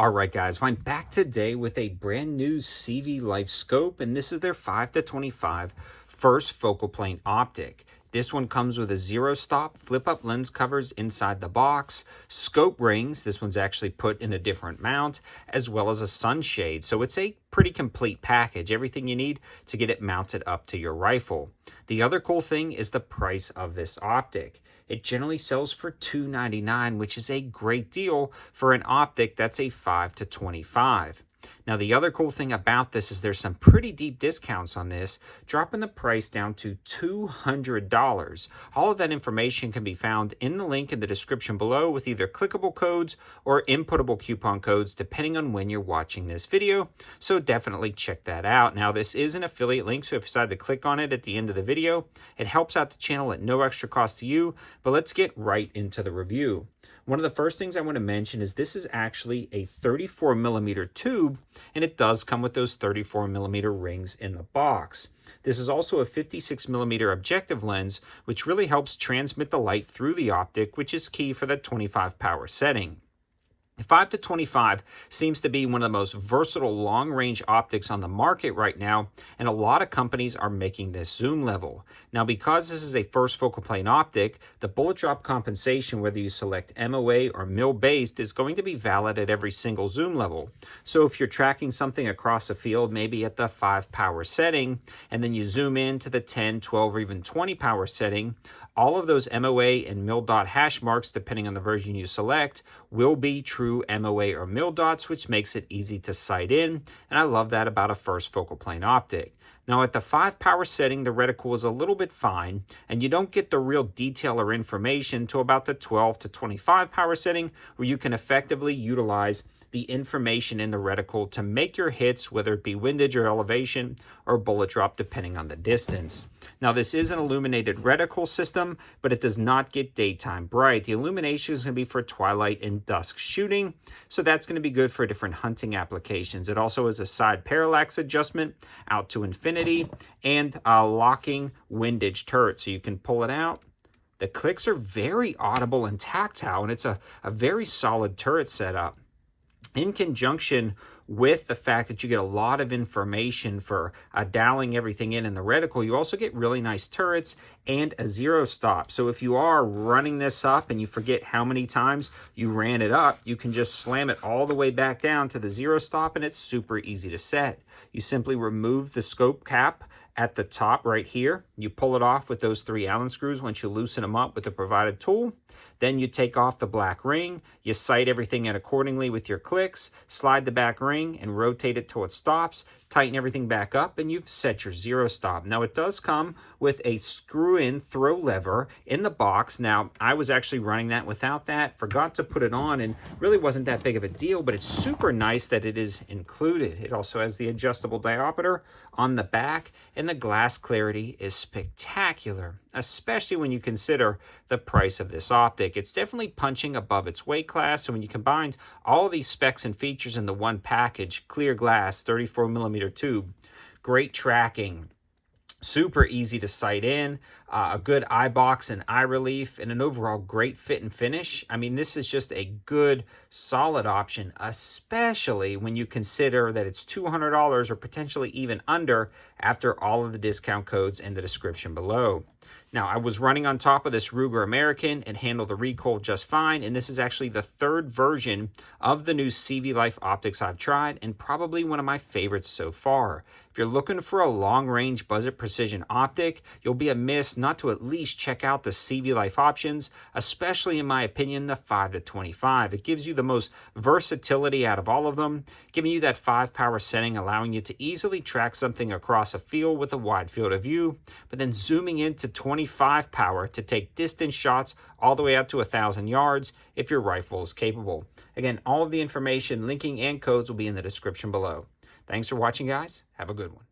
All right, guys, well, I'm back today with a brand new CVLIFE scope, and this is their 5-25 first focal plane optic. This one comes with a zero stop flip-up lens covers inside the box, scope rings, this one's actually put in a different mount, as well as a sunshade. So it's a pretty complete package, everything you need to get it mounted up to your rifle. The other cool thing is the price of this optic. It generally sells for $2.99, which is a great deal for an optic that's a 5-25. Now, the other cool thing about this is there's some pretty deep discounts on this, dropping the price down to $200. All of that information can be found in the link in the description below with either clickable codes or inputtable coupon codes, depending on when you're watching this video. So definitely check that out. Now, this is an affiliate link, so if you decide to click on it at the end of the video, it helps out the channel at no extra cost to you. But let's get right into the review. One of the first things I want to mention is this is actually a 34mm tube, and it does come with those 34mm rings in the box. This is also a 56mm objective lens, which really helps transmit the light through the optic, which is key for the 25 power setting. The 5-25 seems to be one of the most versatile long-range optics on the market right now, and a lot of companies are making this zoom level. Now, because this is a first focal plane optic, the bullet drop compensation, whether you select MOA or mil-based, is going to be valid at every single zoom level. So if you're tracking something across a field, maybe at the 5 power setting, and then you zoom in to the 10, 12, or even 20 power setting, all of those MOA and mil dot hash marks, depending on the version you select, will be true MOA or mil dots, which makes it easy to sight in, and I love that about a first focal plane optic. Now, at the 5 power setting, the reticle is a little bit fine, and you don't get the real detail or information to about the 12 to 25 power setting, where you can effectively utilize the information in the reticle to make your hits, whether it be windage or elevation or bullet drop, depending on the distance. Now, this is an illuminated reticle system, but it does not get daytime bright. The illumination is going to be for twilight and dusk shooting, so that's going to be good for different hunting applications. It also has a side parallax adjustment out to infinity and a locking windage turret, so you can pull it out. The clicks are very audible and tactile, and it's a very solid turret setup. In conjunction with the fact that you get a lot of information for dialing everything in the reticle, you also get really nice turrets and a zero stop. So if you are running this up and you forget how many times you ran it up, you can just slam it all the way back down to the zero stop, and it's super easy to set. You simply remove the scope cap at the top right here. You pull it off with those 3 Allen screws once you loosen them up with the provided tool. Then you take off the black ring, you sight everything in accordingly with your clicks, slide the back ring and rotate it till it stops, tighten everything back up, and you've set your zero stop. Now, it does come with a screw-in throw lever in the box. Now, I was actually running that without that, forgot to put it on, and really wasn't that big of a deal, but it's super nice that it is included. It also has the adjustable diopter on the back, and the glass clarity is spectacular, especially when you consider the price of this optic. It's definitely punching above its weight class, and when you combine all of these specs and features in the one package, clear glass, 34mm tube, great tracking, super easy to sight in, a good eye box and eye relief, and an overall great fit and finish. I mean, this is just a good, solid option, especially when you consider that it's $200 or potentially even under after all of the discount codes in the description below. Now, I was running on top of this Ruger American and handled the recoil just fine, and this is actually the 3rd version of the new CVLIFE optics I've tried, and probably one of my favorites so far. If you're looking for a long-range budget precision optic, you'll be amiss not to at least check out the CVLIFE options, especially in my opinion, the 5-25. It gives you the most versatility out of all of them, giving you that 5 power setting, allowing you to easily track something across a field with a wide field of view, but then zooming into 25 power to take distance shots all the way out to 1,000 yards if your rifle is capable. Again, all of the information, linking, and codes will be in the description below. Thanks for watching, guys. Have a good one.